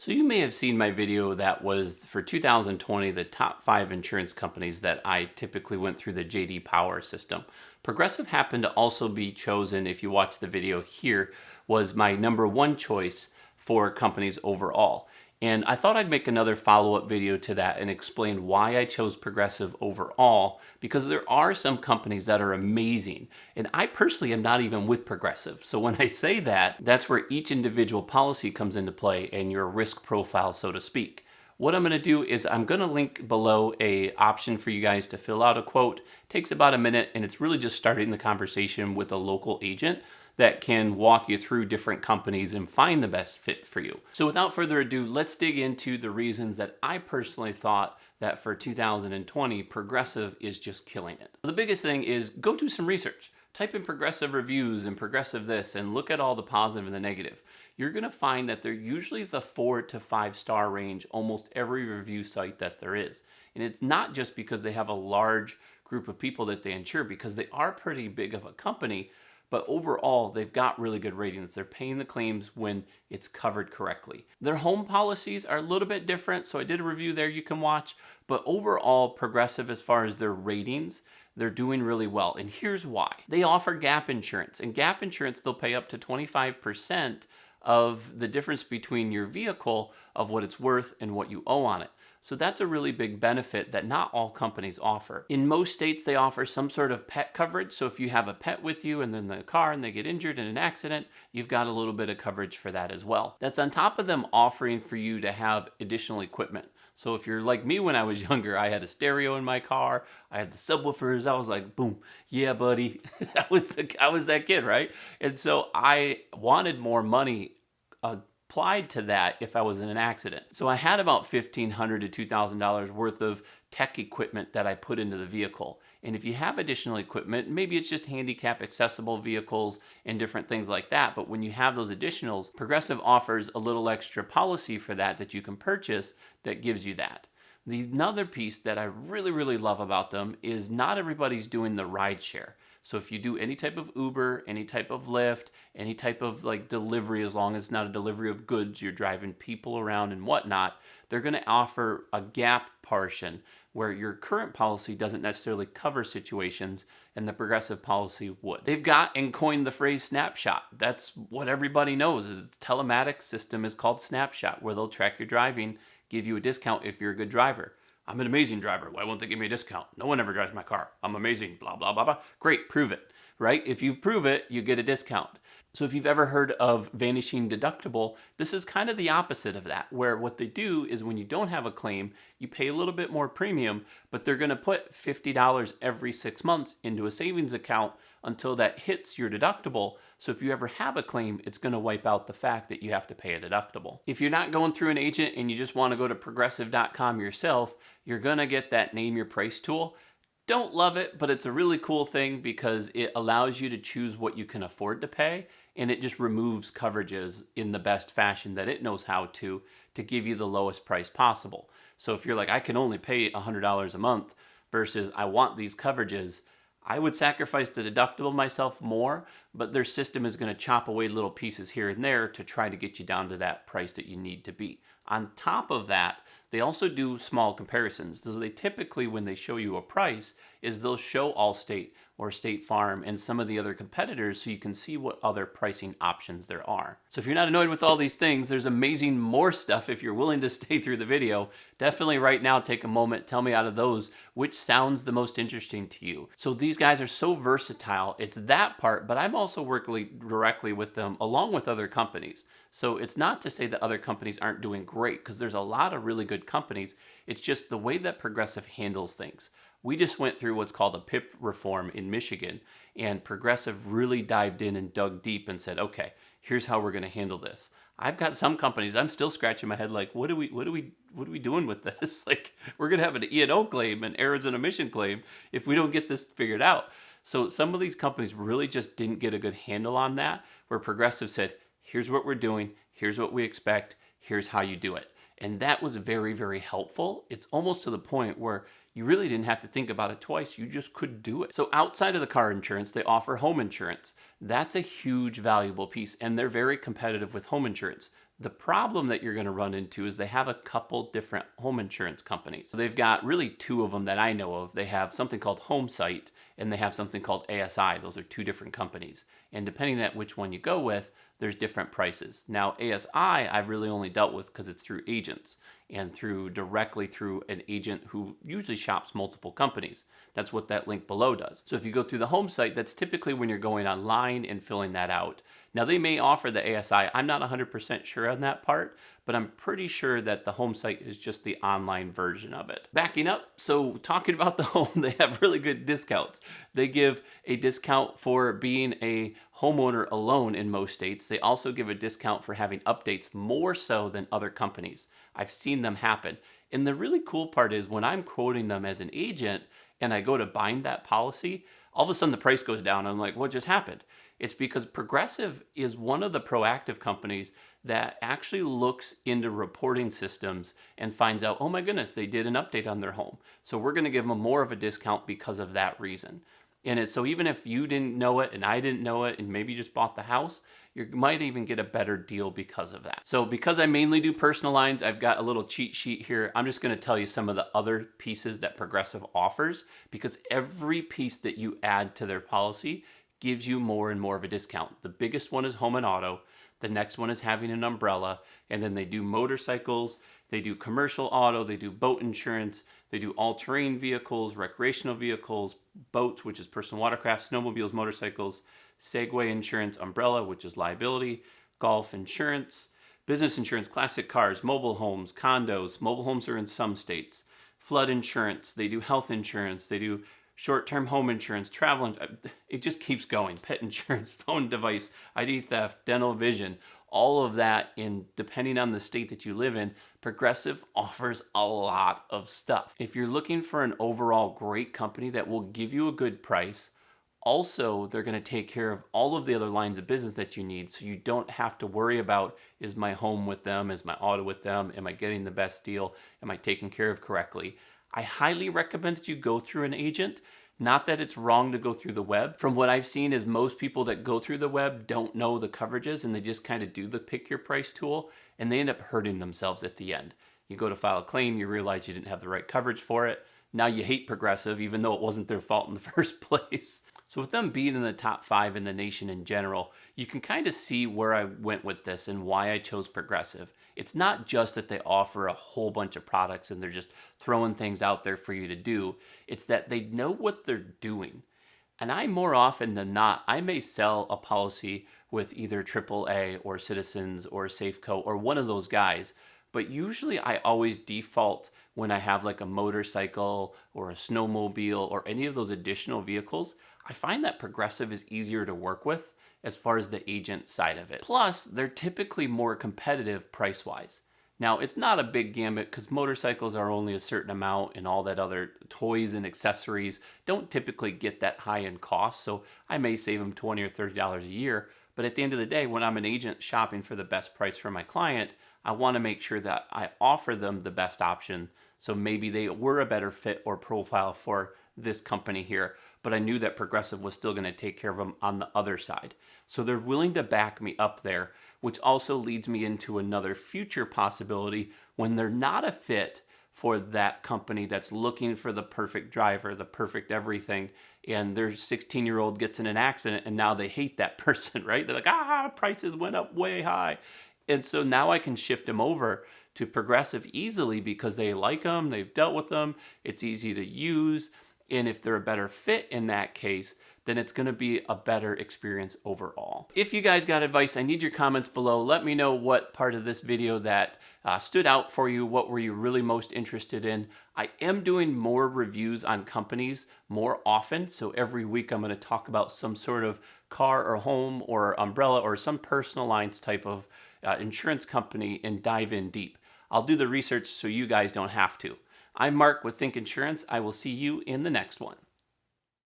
So you may have seen my video that was for 2020, the top 5 insurance companies that I typically went through the JD Power system. Progressive happened to also be chosen, if you watch the video here, was my number 1 choice for companies overall. And I thought I'd make another follow-up video to that and explain why I chose Progressive overall, because there are some companies that are amazing. And I personally am not even with Progressive. So when I say that, that's where each individual policy comes into play and your risk profile, so to speak. What I'm going to do is I'm going to link below a option for you guys to fill out a quote. It takes about a minute, and it's really just starting the conversation with a local agent that can walk you through different companies and find the best fit for you. So without further ado, let's dig into the reasons that I personally thought that for 2020, Progressive is just killing it. The biggest thing is go do some research. Type in Progressive reviews and Progressive this and look at all the positive and the negative. You're going to find that they're usually the 4 to 5 star range almost every review site that there is. And it's not just because they have a large group of people that they insure, because they are pretty big of a company, but overall, they've got really good ratings. They're paying the claims when it's covered correctly. Their home policies are a little bit different, so I did a review there you can watch. But overall, Progressive, as far as their ratings, they're doing really well. And here's why. They offer gap insurance. And gap insurance, they'll pay up to 25% of the difference between your vehicle of what it's worth and what you owe on it. So that's a really big benefit that not all companies offer. In most states, they offer some sort of pet coverage. So if you have a pet with you and then the car and they get injured in an accident, you've got a little bit of coverage for that as well. That's on top of them offering for you to have additional equipment. So if you're like me when I was younger, I had a stereo in my car, I had the subwoofers, I was like, boom, yeah, buddy. I was that kid, right? And so I wanted more money applied to that if I was in an accident. So I had about $1,500 to $2,000 worth of tech equipment that I put into the vehicle. And if you have additional equipment, maybe it's just handicap accessible vehicles and different things like that. But when you have those additionals, Progressive offers a little extra policy for that you can purchase that gives you that. Another piece that I really, really love about them is not everybody's doing the ride share. So if you do any type of Uber, any type of Lyft, any type of like delivery, as long as it's not a delivery of goods, you're driving people around and whatnot, they're going to offer a gap portion where your current policy doesn't necessarily cover situations and the Progressive policy would. They've got and coined the phrase snapshot. That's what everybody knows is the telematics system is called Snapshot, where they'll track your driving, give you a discount if you're a good driver. I'm an amazing driver. Why won't they give me a discount? No one ever drives my car. I'm amazing, blah, blah, blah, blah. Great, prove it, right? If you prove it, you get a discount. So if you've ever heard of vanishing deductible, this is kind of the opposite of that, where what they do is when you don't have a claim, you pay a little bit more premium, but they're going to put $50 every 6 months into a savings account until that hits your deductible. So if you ever have a claim, it's going to wipe out the fact that you have to pay a deductible. If you're not going through an agent and you just want to go to progressive.com yourself, you're going to get that name your price tool. Don't love it, but it's a really cool thing because it allows you to choose what you can afford to pay, and it just removes coverages in the best fashion that it knows how to give you the lowest price possible. So if you're like, I can only pay $100 a month versus I want these coverages, I would sacrifice the deductible myself more, but their system is going to chop away little pieces here and there to try to get you down to that price that you need to be. On top of that, they also do small comparisons. So they typically, when they show you a price, is they'll show Allstate or State Farm and some of the other competitors so you can see what other pricing options there are. So if you're not annoyed with all these things, there's amazing more stuff if you're willing to stay through the video. Definitely right now take a moment, tell me out of those which sounds the most interesting to you. So these guys are so versatile. It's that part, but I'm also working directly with them along with other companies. So it's not to say that other companies aren't doing great, because there's a lot of really good companies. It's just the way that Progressive handles things. We just went through what's called a PIP reform in Michigan, and Progressive really dived in and dug deep and said, okay, here's how we're going to handle this. I've got some companies, I'm still scratching my head like, what are we doing with this? Like, we're going to have an E&O claim, an errors and omission claim, if we don't get this figured out. So some of these companies really just didn't get a good handle on that, where Progressive said, here's what we're doing, here's what we expect, here's how you do it. And that was very, very helpful. It's almost to the point where you really didn't have to think about it twice. You just could do it. So outside of the car insurance, they offer home insurance. That's a huge valuable piece, and they're very competitive with home insurance. The problem that you're going to run into is they have a couple different home insurance companies. So they've got really two of them that I know of. They have something called HomeSite and they have something called ASI. Those are two different companies. And depending on which one you go with, there's different prices. Now, ASI, I've really only dealt with because it's through agents and directly through an agent who usually shops multiple companies. That's what that link below does. So if you go through the HomeSite, that's typically when you're going online and filling that out. Now they may offer the ASI. I'm not 100% sure on that part, but I'm pretty sure that the HomeSite is just the online version of it. Backing up, so talking about the home, they have really good discounts. They give a discount for being a homeowner alone in most states. They also give a discount for having updates more so than other companies. I've seen them happen. And the really cool part is when I'm quoting them as an agent and I go to bind that policy, all of a sudden the price goes down. I'm like, what just happened? It's because Progressive is one of the proactive companies that actually looks into reporting systems and finds out, oh my goodness, they did an update on their home. So we're going to give them more of a discount because of that reason. And so even if you didn't know it and I didn't know it and maybe you just bought the house, you might even get a better deal because of that. So because I mainly do personal lines, I've got a little cheat sheet here. I'm just going to tell you some of the other pieces that Progressive offers, because every piece that you add to their policy gives you more and more of a discount. The biggest one is home and auto. The next one is having an umbrella. And then they do motorcycles, they do commercial auto, they do boat insurance, they do all-terrain vehicles, recreational vehicles, boats, which is personal watercraft, snowmobiles, motorcycles, Segway insurance, umbrella, which is liability, golf insurance, business insurance, classic cars, mobile homes, condos. Mobile homes are in some states. Flood insurance, they do health insurance, they do short-term home insurance, travel, it just keeps going. Pet insurance, phone device, ID theft, dental vision, all of that. And depending on the state that you live in, Progressive offers a lot of stuff. If you're looking for an overall great company that will give you a good price, also, they're going to take care of all of the other lines of business that you need, so you don't have to worry about, is my home with them, is my auto with them, am I getting the best deal, am I taken care of correctly? I highly recommend that you go through an agent. Not that it's wrong to go through the web. From what I've seen is most people that go through the web don't know the coverages and they just kind of do the pick your price tool and they end up hurting themselves at the end. You go to file a claim, you realize you didn't have the right coverage for it. Now you hate Progressive even though it wasn't their fault in the first place. So with them being in the top 5 in the nation in general, you can kind of see where I went with this and why I chose Progressive. It's not just that they offer a whole bunch of products and they're just throwing things out there for you to do. It's that they know what they're doing. And I, more often than not, I may sell a policy with either AAA or Citizens or Safeco or one of those guys. But usually I always default when I have like a motorcycle or a snowmobile or any of those additional vehicles. I find that Progressive is easier to work with as far as the agent side of it. Plus, they're typically more competitive price-wise. Now, it's not a big gambit because motorcycles are only a certain amount and all that other toys and accessories don't typically get that high in cost, so I may save them $20 or $30 a year. But at the end of the day, when I'm an agent shopping for the best price for my client, I want to make sure that I offer them the best option. So maybe they were a better fit or profile for this company here, but I knew that Progressive was still going to take care of them on the other side. So they're willing to back me up there, which also leads me into another future possibility when they're not a fit for that company that's looking for the perfect driver, the perfect everything, and their 16-year-old gets in an accident and now they hate that person, right? They're like, prices went up way high. And so now I can shift them over to Progressive easily because they like them, they've dealt with them, it's easy to use, and if they're a better fit in that case, then it's going to be a better experience overall. If you guys got advice, I need your comments below. Let me know what part of this video that stood out for you. What were you really most interested in? I am doing more reviews on companies more often. So every week I'm going to talk about some sort of car or home or umbrella or some personal lines type of insurance company and dive in deep. I'll do the research so you guys don't have to. I'm Mark with Think Insurance. I will see you in the next one.